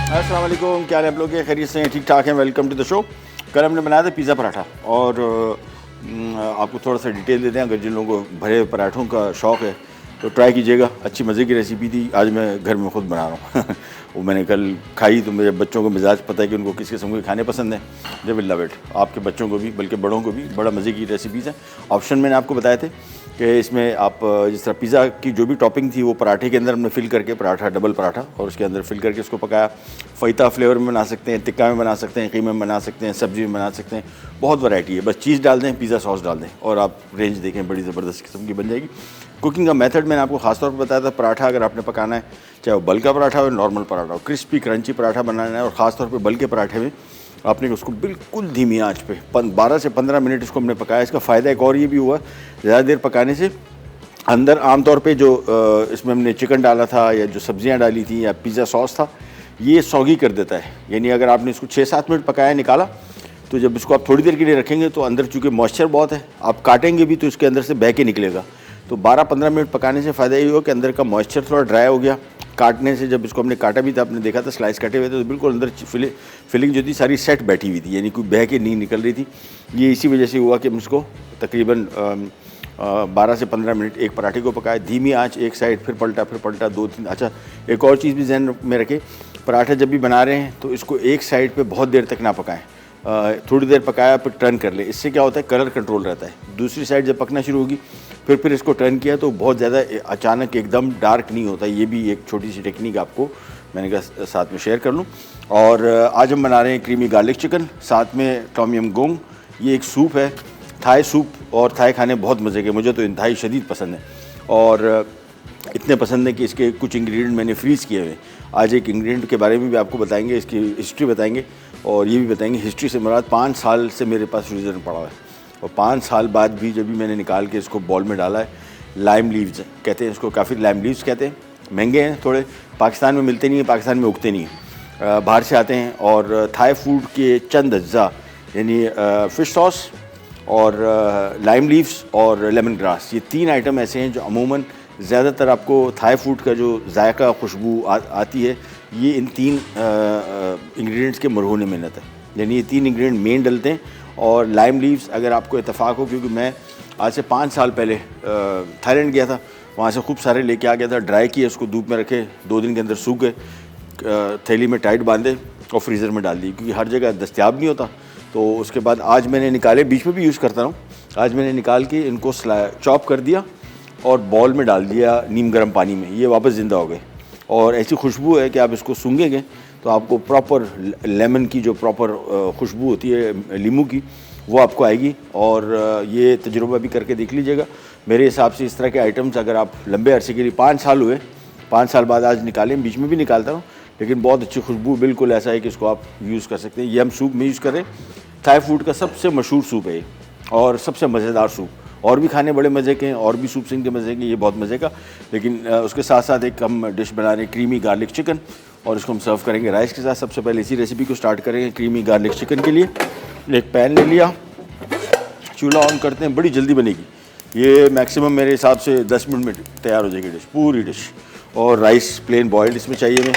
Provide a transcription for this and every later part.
अस्सलाम वालेकुम, क्या हाल है आप लोग के? खैरियत से हैं? ठीक ठाक हैं? Welcome to the show. कल हमने बनाया था पिज़्ज़ा पराठा और आपको थोड़ा सा डिटेल देते हैं। अगर जिन लोगों को भरे पराठों का शौक़ है तो ट्राई कीजिएगा। अच्छी मज़े की रेसिपी थी, आज मैं घर में ख़ुद बना रहा हूँ वो मैंने कल खाई तो मेरे बच्चों को मिजाज पता है कि उनको किस किस्म के खाने पसंद हैं। They will love it. आपके बच्चों को भी, बल्कि बड़ों को भी बड़ा मज़े की रेसिपीज़ हैं। ऑप्शन मैंने आपको बताए थे कि इसमें आप जिस तरह पिज़्ज़ा की जो भी टॉपिंग थी वो पराठे के अंदर हमने फिल करके, पराठा डबल पराठा, और उसके अंदर फिल करके उसको पकाया। फ़ैता फ्लेवर में बना सकते हैं, टिक्का में बना सकते हैं, कीमे में बना सकते हैं, सब्ज़ी में बना सकते हैं। बहुत वैरायटी है, बस चीज़ डाल दें, पिज़्ज़ा सॉस डाल दें और आप रेंज देखें, बड़ी ज़बरदस्त किस्म की बन जाएगी। कुकिंग का मेथड मैंने आपको खास तौर पर बताया था। पराठा अगर आपने पकाना है, चाहे वो बल का पराठा हो, नॉर्मल पराठा हो, क्रिस्पी क्रंची पराठा बनाना है, और ख़ास तौर पे बल के पराठे में आपने उसको बिल्कुल धीमी आंच पे 12 से 15 मिनट इसको हमने पकाया। इसका फ़ायदा एक और ये भी हुआ, ज़्यादा देर पकाने से अंदर आमतौर पे जो इसमें हमने चिकन डाला था या जो सब्जियां डाली थी या पिज़्ज़ा सॉस था, ये सौगी कर देता है। यानी अगर आपने इसको 6-7 मिनट पकाया, निकाला, तो जब इसको आप थोड़ी देर के लिए रखेंगे तो अंदर चूँकि मॉइस्चर बहुत है, आप काटेंगे भी तो इसके अंदर से बह के निकलेगा। तो 12-15 मिनट पकाने से फ़ायदा ये हुआ कि अंदर का मॉइस्चर थोड़ा ड्राई हो गया। काटने से जब इसको हमने काटा भी था, आपने देखा था स्लाइस कटे हुए थे, तो बिल्कुल अंदर फिलिंग जो थी सारी सेट बैठी हुई थी, यानी कोई बह के नहीं निकल रही थी। ये इसी वजह से हुआ कि हम इसको तकरीबन 12 से 15 मिनट एक पराठे को पकाया, धीमी आंच, एक साइड, फिर पलटा 2-3। अच्छा, एक और चीज़ भी ध्यान में रखें, पराठा जब भी बना रहे हैं तो इसको एक साइड पे बहुत देर तक ना पकाएं। थोड़ी देर पकाया फिर टर्न कर ले, इससे क्या होता है, कलर कंट्रोल रहता है। दूसरी साइड जब पकना शुरू होगी फिर इसको टर्न किया तो बहुत ज़्यादा अचानक एकदम डार्क नहीं होता। ये भी एक छोटी सी टेक्निक आपको मैंने कहा साथ में शेयर कर लूँ। और आज हम बना रहे हैं क्रीमी गार्लिक चिकन, साथ में टॉम यम गोंग। ये एक सूप है, थाई सूप, और थाई खाने बहुत मज़े के, मुझे तो इंतहाई शदीद पसंद है। और इतने पसंद है कि इसके कुछ इंग्रेडिएंट मैंने फ्रीज़ किए हुए हैं। आज एक इंग्रेडिएंट के बारे में भी आपको बताएंगे, इसकी हिस्ट्री बताएंगे, और ये भी बताएंगे हिस्ट्री से मुराद 5 साल से मेरे पास फ्रीज़र में पड़ा हुआ है, और 5 साल बाद भी जब भी मैंने निकाल के इसको बॉल में डाला है। लाइम लीव्स कहते हैं इसको, काफ़ी लाइम लीव्स कहते हैं। महंगे हैं थोड़े, पाकिस्तान में मिलते नहीं हैं, पाकिस्तान में उगते नहीं हैं, बाहर से आते हैं। और थाई फूड के चंद अज्जा, यानी फ़िश सॉस और लाइम लीव्स और लेमन ग्रास, ये 3 आइटम ऐसे हैं जो अमूमन ज़्यादातर आपको थाई फूड का जो जायका खुशबू आती है, ये इन 3 इंग्रेडिएंट्स के मरहून मेहनत है। यानी ये 3 इंग्रेडिएंट मेन डलते हैं। और लाइम लीव्स अगर आपको इत्तेफाक हो, क्योंकि मैं आज से 5 साल पहले थाईलैंड गया था, वहाँ से खूब सारे लेके आ गया था, ड्राई किए, उसको धूप में रखे, 2 दिन के अंदर सूख गए, थैली में टाइट बांधे और फ्रीज़र में डाल दिए, क्योंकि हर जगह दस्तयाब नहीं होता। तो उसके बाद आज मैंने निकाले, बीच में भी यूज़ करता हूँ, आज मैंने निकाल के इनको चॉप कर दिया और बॉल में डाल दिया नीम गर्म पानी में, ये वापस ज़िंदा हो गए। और ऐसी खुशबू है कि आप इसको सूंघेंगे तो आपको प्रॉपर लेमन की जो प्रॉपर खुशबू होती है लीमू की, वो आपको आएगी। और ये तजुर्बा भी करके देख लीजिएगा। मेरे हिसाब से इस तरह के आइटम्स अगर आप लंबे अरसे के लिए, 5 साल हुए, 5 साल बाद आज निकालें, बीच में भी निकालता हूँ, लेकिन बहुत अच्छी खुशबू, बिल्कुल ऐसा है कि इसको आप यूज़ कर सकते हैं। ये हम सूप में यूज़ करें, थाई फूड का सबसे मशहूर सूप है और सबसे मज़ेदार सूप। और भी खाने बड़े मज़े के हैं, और भी सूप सिंह के मज़े के, ये बहुत मज़े का। लेकिन उसके साथ साथ एक हम डिश बना रहे हैं क्रीमी गार्लिक चिकन, और इसको हम सर्व करेंगे राइस के साथ। सबसे पहले इसी रेसिपी को स्टार्ट करेंगे। क्रीमी गार्लिक चिकन के लिए एक पैन ले लिया, चूल्हा ऑन करते हैं, बड़ी जल्दी बनेगी ये, मैक्सिमम मेरे हिसाब से 10 मिनट में तैयार हो जाएगी डिश, पूरी डिश। और राइस प्लेन बॉयल्ड इसमें चाहिए हमें।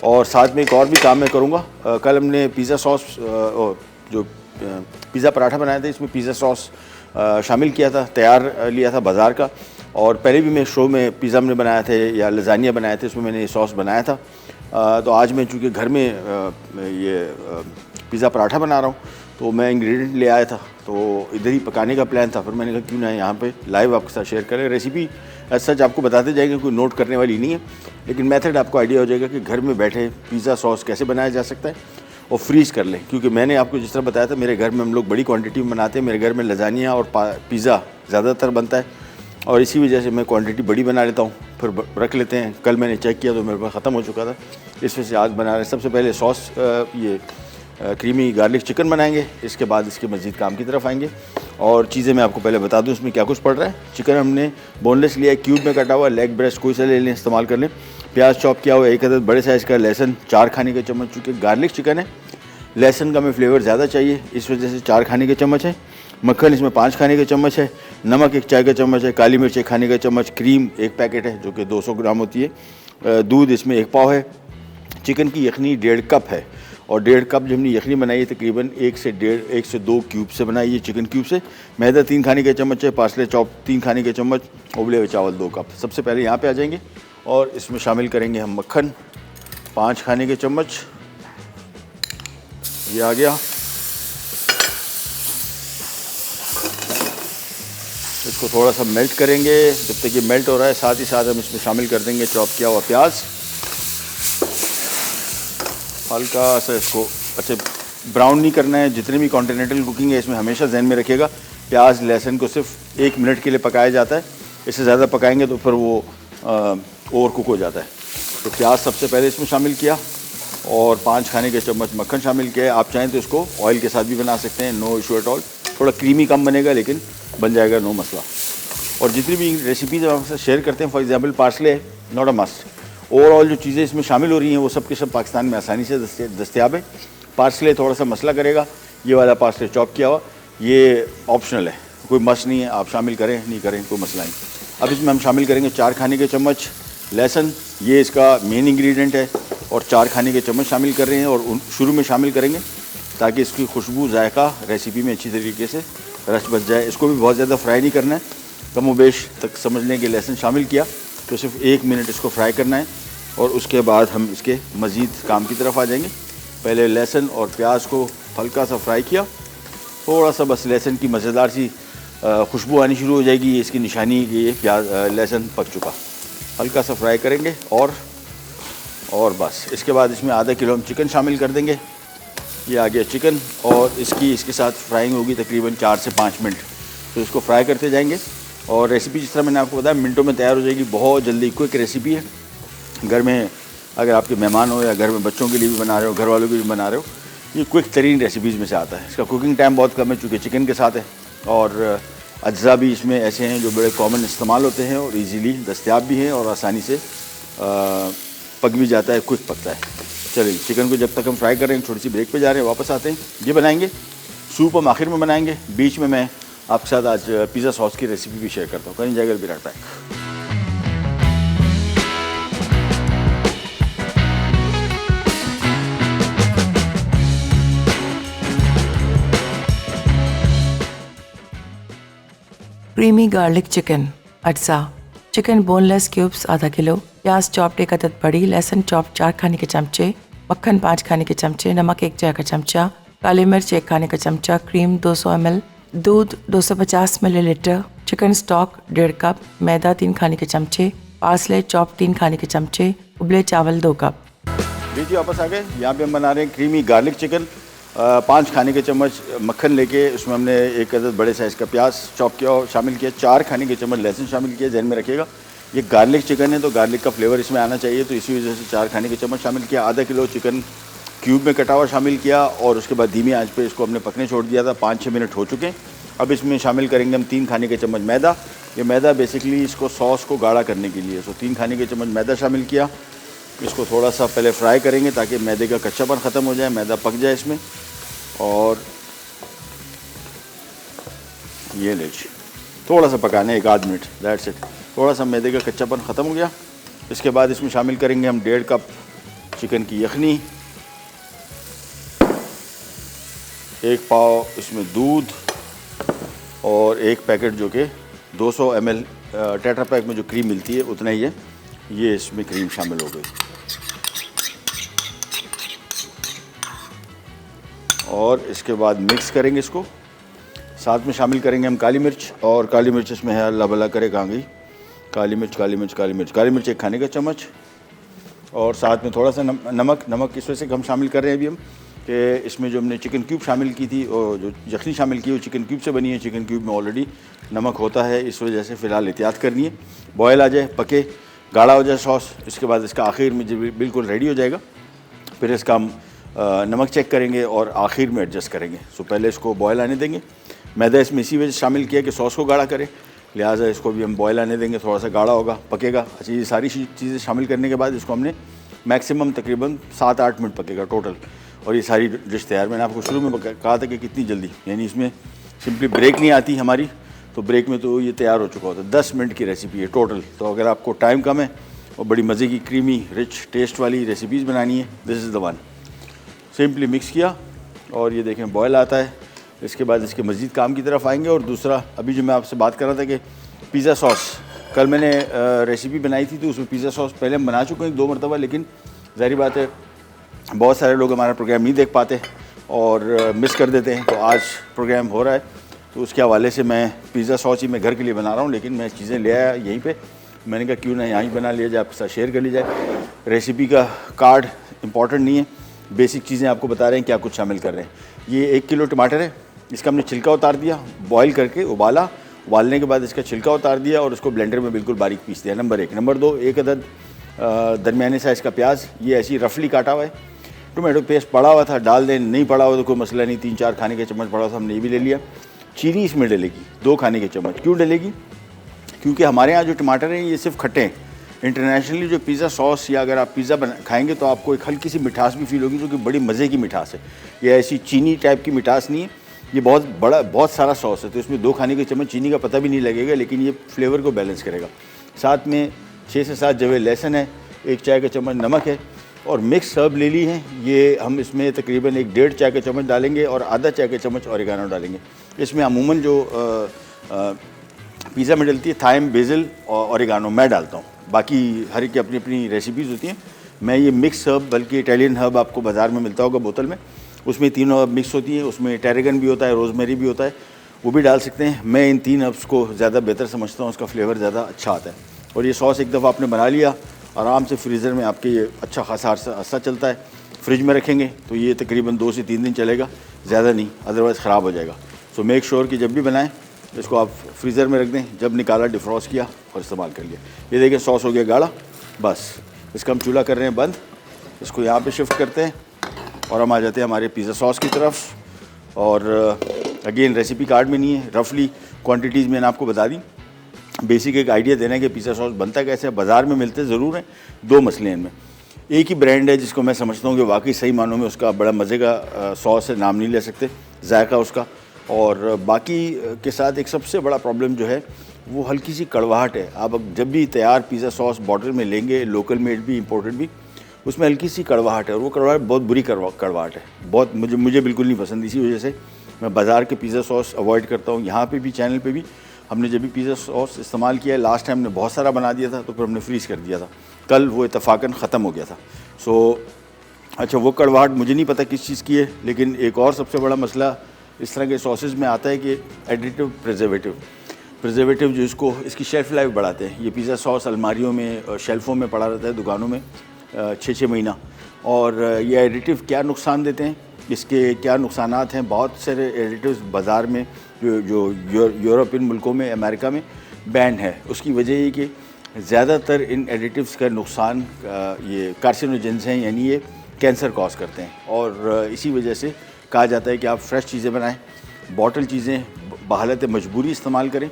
और साथ में एक और भी काम मैं करूँगा, कल हमने पिज़्ज़ा सॉस, जो पिज़्ज़ा पराठा बनाया था, इसमें पिज़्ज़ा सॉस शामिल किया था, तैयार लिया था बाज़ार का। और पहले भी मैं शो में पिज़्ज़ा हमने बनाए थे या लजानिया बनाए थे, उसमें मैंने ये सॉस बनाया था। तो आज मैं चूँकि घर में ये पिज़्ज़ा पराठा बना रहा हूँ, तो मैं इंग्रेडिएंट ले आया था, तो इधर ही पकाने का प्लान था। फिर मैंने कहा क्यों ना यहाँ पे लाइव आपके साथ शेयर करें। रेसिपी सच आपको बताते जाएंगे, कोई नोट करने वाली नहीं है, लेकिन मेथड आपको आइडिया हो जाएगा कि घर में बैठे पिज़्ज़ा सॉस कैसे बनाया जा सकता है, और फ्रीज़ कर लें। क्योंकि मैंने आपको जिस तरह बताया था, मेरे घर में हम लोग बड़ी क्वांटिटी में बनाते हैं। मेरे घर में लजानिया और पिज़्ज़ा ज़्यादातर बनता है, और इसी वजह से मैं क्वांटिटी बड़ी बना लेता हूँ, फिर रख लेते हैं। कल मैंने चेक किया तो मेरे पास ख़त्म हो चुका था, इस वजह से आज बना रहे हैं। सबसे पहले सॉस, ये क्रीमी गार्लिक चिकन बनाएंगे, इसके बाद इसके मज़ीद काम की तरफ आएंगे। और चीज़ें मैं आपको पहले बता दूं इसमें क्या कुछ पड़ रहा है। चिकन हमने बोनलेस लिया है, क्यूब में कटा हुआ, लेग ब्रेस्ट कोई सा ले लें, इस्तेमाल कर लें। प्याज चॉप किया हुआ 1 अदद बड़े साइज़ का, लहसुन 4 खाने के चम्मच, चूँकि गार्लिक चिकन है लहसुन का हमें फ्लेवर ज़्यादा चाहिए, इस वजह से 4 खाने के चम्मच है। मक्खन इसमें 5 खाने के चम्मच है। नमक 1 चाय का चम्मच है। काली मिर्च 1 खाने का चम्मच। क्रीम 1 पैकेट है जो कि 200 ग्राम होती है। दूध इसमें 1 पाव है। चिकन की यखनी 1.5 कप है और 1.5 कप जो हमने यखनी बनाई है तकरीबन 1 से 2 क्यूब से बनाई है, चिकन क्यूब से। मैदा 3 खाने के चम्मच है, पार्सले चॉप 3 खाने के चम्मच, उबले हुए चावल 2 कप। सबसे पहले यहाँ पे आ जाएंगे और इसमें शामिल करेंगे हम मक्खन 5 खाने के चम्मच, ये आ गया। इसको थोड़ा सा मेल्ट करेंगे। जब तक ये मेल्ट हो रहा है साथ ही साथ हम इसमें शामिल कर देंगे चॉप किया हुआ प्याज। हल्का सा इसको अच्छे ब्राउन नहीं करना है। जितनी भी कॉन्टिनेंटल कुकिंग है इसमें हमेशा जहन में रखिएगा प्याज लहसुन को सिर्फ 1 मिनट के लिए पकाया जाता है। इससे ज़्यादा पकाएंगे तो फिर वो ओवर कुक हो जाता है। तो प्याज सबसे पहले इसमें शामिल किया और 5 खाने के चम्मच मक्खन शामिल किया। आप चाहें तो इसको ऑयल के साथ भी बना सकते हैं, नो इशू एट ऑल। थोड़ा क्रीमी कम बनेगा लेकिन बन जाएगा, नो मसला। और जितनी भी रेसिपीज़ हम आपसे शेयर करते हैं, फॉर एग्जांपल पार्सले है नॉट अ मस्ट, ओवरऑल जो चीज़ें इसमें शामिल हो रही हैं वो सब के सब पाकिस्तान में आसानी से दस्तयाब है। पार्सले थोड़ा सा मसला करेगा, ये वाला पार्सले चॉप किया हुआ ये ऑप्शनल है, कोई मस्ट नहीं है, आप शामिल करें नहीं करें कोई मसला नहीं। अब इसमें हम शामिल करेंगे 4 खाने के चम्मच लहसुन, ये इसका मेन इंग्रेडिएंट है और 4 खाने के चम्मच शामिल कर रहे हैं और शुरू में शामिल करेंगे ताकि इसकी खुशबू जायका रेसिपी में अच्छी तरीके से रच बच जाए। इसको भी बहुत ज़्यादा फ्राई नहीं करना है, कम बेश तक समझ लें कि लहसुन शामिल किया तो सिर्फ 1 मिनट इसको फ्राई करना है और उसके बाद हम इसके मज़ीद काम की तरफ आ जाएंगे। पहले लहसुन और प्याज को हल्का सा फ्राई किया, थोड़ा सा बस लहसुन की मज़ेदार सी खुशबू आनी शुरू हो जाएगी, ये इसकी निशानी कि ये प्याज लहसुन पक चुका। हल्का सा फ्राई करेंगे और बस इसके बाद इसमें आधा किलो हम चिकन शामिल कर देंगे। ये आ गया चिकन और इसके साथ फ्राइंग होगी तकरीबन 4 से 5 मिनट। तो इसको फ्राई करते जाएंगे और रेसिपी जिस तरह मैंने आपको बताया मिनटों में तैयार हो जाएगी। बहुत जल्दी क्विक रेसिपी है। घर में अगर आपके मेहमान हो या घर में बच्चों के लिए भी बना रहे हो, घर वालों के लिए भी बना रहे हो, ये क्विक तरीन रेसिपीज़ में से आता है। इसका कुकिंग टाइम बहुत कम है चूँकि चिकन के साथ है और अज्जा भी इसमें ऐसे हैं जो बड़े कॉमन इस्तेमाल होते हैं और इजीली दस्तयाब भी हैं और आसानी से पक भी जाता है, क्विक पकता है। चलिए चिकन को जब तक हम फ्राई कर रहे हैं थोड़ी सी ब्रेक पे जा रहे हैं, वापस आते हैं। ये बनाएंगे सूप हम आखिर में बनाएंगे, बीच में मैं आपके साथ आज पिज़्ज़ा सॉस की रेसिपी भी शेयर करता हूँ। कहीं जाएगा भी रखता है। क्रीमी गार्लिक चिकन अज्जा, चिकन बोनलेस क्यूब्स आधा किलो, प्याज चॉप्ड 1 अदद बड़ी, लहसुन चॉप 4 खाने के चमचे, मक्खन 5 खाने के चमचे, नमक 1 चाय का चमचा, काली मिर्च 1 खाने का चमचा, क्रीम 200 ml, दूध 250 मिलीलीटर, चिकन स्टॉक 1.5 कप, मैदा 3 खाने के चमचे, पार्सले चॉप 3 खाने के चमचे, उबले चावल 2 कप। लीजिए वापस आ गए। यहाँ पे हम बना रहे हैं क्रीमी गार्लिक चिकन। 5 खाने के चम्मच मक्खन लेके उसमें हमने 1 अदद बड़े साइज़ का प्याज चॉप किया और शामिल किया, 4 खाने के चम्मच लहसुन शामिल किया। ध्यान में रखिएगा ये गार्लिक चिकन है तो गार्लिक का फ्लेवर इसमें आना चाहिए, तो इसी वजह से 4 खाने के चम्मच शामिल किया। आधा किलो चिकन क्यूब में कटा हुआ शामिल किया और उसके बाद धीमी आंच पे इसको हमने पकने छोड़ दिया था। 5-6 मिनट हो चुके हैं। अब इसमें शामिल करेंगे हम 3 खाने के चम्मच मैदा। ये मैदा बेसिकली इसको सॉस को गाढ़ा करने के लिए, 3 खाने के चम्मच मैदा शामिल किया। इसको थोड़ा सा पहले फ्राई करेंगे ताकि मैदे का कच्चापन ख़त्म हो जाए, मैदा पक जाए इसमें। और ये लीजिए थोड़ा सा पकाना है 1 आध मिनट, दैट्स इट। थोड़ा सा मैदे का कच्चापन ख़त्म हो गया। इसके बाद इसमें शामिल करेंगे हम 1.5 कप चिकन की यखनी, 1 पाव इसमें दूध और 1 पैकेट जो कि 200 ml टेट्रा पैक में जो क्रीम मिलती है उतना ही है, ये इसमें क्रीम शामिल हो गई। और इसके बाद मिक्स करेंगे इसको। साथ में शामिल करेंगे हम काली मिर्च, और काली मिर्च इसमें है अल्लाह भला करे कहाँ गई, काली मिर्च 1 खाने का चम्मच। और साथ में थोड़ा सा नमक इस वजह से हम शामिल कर रहे हैं अभी हम कि इसमें जो हमने चिकन क्यूब शामिल की थी और जो यखनी शामिल की वो चिकन क्यूब से बनी है। चिकन क्यूब में ऑलरेडी नमक होता है, इस वजह से फ़िलहाल एहतियात करनी है। बॉयल आ जाए, पके, गाढ़ा हो जाए सॉस, इसके बाद इसका आखिर में जब बिल्कुल रेडी हो जाएगा फिर इसका हम नमक चेक करेंगे और आखिर में एडजस्ट करेंगे। सो पहले इसको बॉयल आने देंगे। मैदा इसमें इसी वजह से शामिल किया कि सॉस को गाढ़ा करे, लिहाजा इसको भी हम बॉयल आने देंगे, थोड़ा सा गाढ़ा होगा, पकेगा। अच्छा, ये सारी चीज़ें शामिल करने के बाद इसको हमने मैक्सिमम तकरीबन 7-8 मिनट पकेगा टोटल। और ये सारी डिश तैयार। मैंने आपको शुरू में कहा था कि कितनी जल्दी, यानी इसमें सिंपली ब्रेक नहीं आती हमारी, तो ब्रेक में तो ये तैयार हो चुका होता है। 10 मिनट की रेसिपी है टोटल। तो अगर आपको टाइम कम है और बड़ी मज़े की क्रीमी रिच टेस्ट वाली रेसिपीज़ बनानी है, this is the one. Simply mix किया और ये देखें बॉयल आता है। इसके बाद इसके मज़ीद काम की तरफ आएंगे। और दूसरा अभी जो मैं आपसे बात कर रहा था कि पिज़्ज़ा सॉस, कल मैंने रेसिपी बनाई थी तो उसमें पिज़्ज़ा सॉस पहले हम बना चुके हैं 1-2 मरतबा, लेकिन ज़ाहिर बात है बहुत सारे लोग हमारा प्रोग्राम नहीं देख पाते और मिस कर देते हैं। तो आज प्रोग्राम हो रहा है तो उसके हवाले से मैं पिज़्ज़ा सॉस ही मैं घर के लिए बना रहा हूँ, लेकिन मैं चीज़ें ले आया यहीं पे। मैंने कहा क्यों ना यहाँ ही बना लिया जाए, आपके साथ शेयर कर ली जाए। रेसिपी का कार्ड इंपॉर्टेंट नहीं है, बेसिक चीज़ें आपको बता रहे हैं क्या कुछ शामिल कर रहे हैं। ये 1 किलो टमाटर है, इसका हमने छिलका उतार दिया, बॉयल करके उबालने के बाद इसका छिलका उतार दिया और उसको ब्लेंडर में बिल्कुल बारीक पीस दिया, नंबर 1। नंबर 2, 1 अदद दरमियाने साइज़ का प्याज, ये ऐसी रफली काटा हुआ है। टोमेटो पेस्ट पड़ा हुआ था, डाल दें, नहीं पड़ा हुआ तो कोई मसला नहीं, 3-4 खाने के चम्मच पड़ा हुआ था, हमने ये भी ले लिया। चीनी इसमें डलेगी 2 खाने के चम्मच। क्यों डलेगी? क्योंकि हमारे यहाँ जो टमाटर हैं ये सिर्फ खट्टे हैं। इंटरनेशनली जो पिज़्ज़ा सॉस या अगर आप पिज़्ज़ा खाएंगे तो आपको एक हल्की सी मिठास भी फील होगी, जो कि बड़ी मज़े की मिठास है। ये ऐसी चीनी टाइप की मिठास नहीं है, ये बहुत सारा सॉस है, तो इसमें 2 खाने के चम्मच चीनी का पता भी नहीं लगेगा, लेकिन ये फ्लेवर को बैलेंस करेगा। साथ में 6 से 7 जवे लहसुन है, 1 चाय का चम्मच नमक है और मिक्स सर्ब ले ली है। ये हम इसमें तकरीबन 1-1.5 चाय का चम्मच डालेंगे और आधा चाय का चम्मच ऑरिगानो डालेंगे। इसमें अमूमन जो पिज़्ज़ा में डलती है थाइम, बेसिल और ऑरिगानो मैं डालता हूँ, बाकी हर एक की अपनी अपनी रेसिपीज़ होती हैं। मैं ये मिक्स हर्ब, बल्कि इटालियन हर्ब आपको बाज़ार में मिलता होगा बोतल में, उसमें 3 हर्ब मिक्स होती है, उसमें टैरेगन भी होता है, रोज़मेरी भी होता है, वो भी डाल सकते हैं। मैं इन 3 हर्ब्स को ज़्यादा बेहतर समझता हूँ, उसका फ्लेवर ज़्यादा अच्छा आता है। और ये सॉस एक दफ़ा आपने बना लिया, आराम से फ्रीज़र में आपके ये अच्छा खासा अरसा चलता है। फ्रिज में रखेंगे तो ये तकरीबन 2 से 3 दिन चलेगा, ज़्यादा नहीं, अदरवाइज़ ख़राब हो जाएगा। सो मेक श्योर कि जब भी बनाएं इसको आप फ्रीज़र में रख दें, जब निकाला डिफ्रॉस्ट किया और इस्तेमाल कर लिया। ये देखिए सॉस हो गया गाढ़ा, बस इसका हम चूल्हा कर रहे हैं बंद। इसको यहाँ पे शिफ्ट करते हैं और हम आ जाते हैं हमारे पिज़्ज़ा सॉस की तरफ। और अगेन रेसिपी कार्ड में नहीं है, रफली क्वांटिटीज़ मैंने आपको बता दी। बेसिक एक आइडिया देना है कि पिज़्ज़ा सॉस बनता कैसे है। बाज़ार में मिलते ज़रूर हैं, 2 मसले हैं इनमें। एक ही ब्रांड है जिसको मैं समझता हूँ कि वाकई सही मानों में उसका बड़ा मज़े का सॉस है, नाम नहीं ले सकते, जायका उसका। और बाकी के साथ एक सबसे बड़ा प्रॉब्लम जो है वो हल्की सी कड़वाहट है। आप जब भी तैयार पिज़्ज़ा सॉस बॉटल में लेंगे, लोकल मेड भी इम्पोर्टेड भी, उसमें हल्की सी कड़वाहट है और वो कड़वाहट बहुत बुरी कड़वाहट है, बहुत मुझे बिल्कुल नहीं पसंद। इसी वजह से मैं बाज़ार के पिज़्ज़ा सॉस अवॉइड करता हूँ। यहाँ पे भी चैनल पे भी हमने जब भी पिज़्ज़ा सॉस इस्तेमाल किया है, लास्ट टाइम हमने बहुत सारा बना दिया था तो फिर हमने फ्रीज़ कर दिया था, कल वो इत्तफाकन ख़त्म हो गया था। सो अच्छा, वो कड़वाहट मुझे नहीं पता किस चीज़ की है। लेकिन एक और सबसे बड़ा मसला इस तरह के सॉसेज में आता है कि एडिटिव प्रिजर्वेटिव जो इसकी शेल्फ़ लाइफ बढ़ाते हैं। ये पिज़्ज़ा सॉस अलमारियों में, शेल्फ़ों में पड़ा रहता है दुकानों में 6-6 महीना। और ये एडिटिव क्या नुकसान देते हैं, इसके क्या नुकसानात हैं। बहुत सारे एडिटिव्स बाज़ार में जो यूरोपियन मुल्कों में, अमेरिका में बैन है। उसकी वजह ये कि ज़्यादातर इन एडिटिव्स का नुकसान ये कार्सिनोजेंस हैं, यानी ये कैंसर कॉज करते हैं। और इसी वजह से कहा जाता है कि आप फ्रेश चीज़ें बनाएं, बॉटल चीज़ें बहालत मजबूरी इस्तेमाल करें,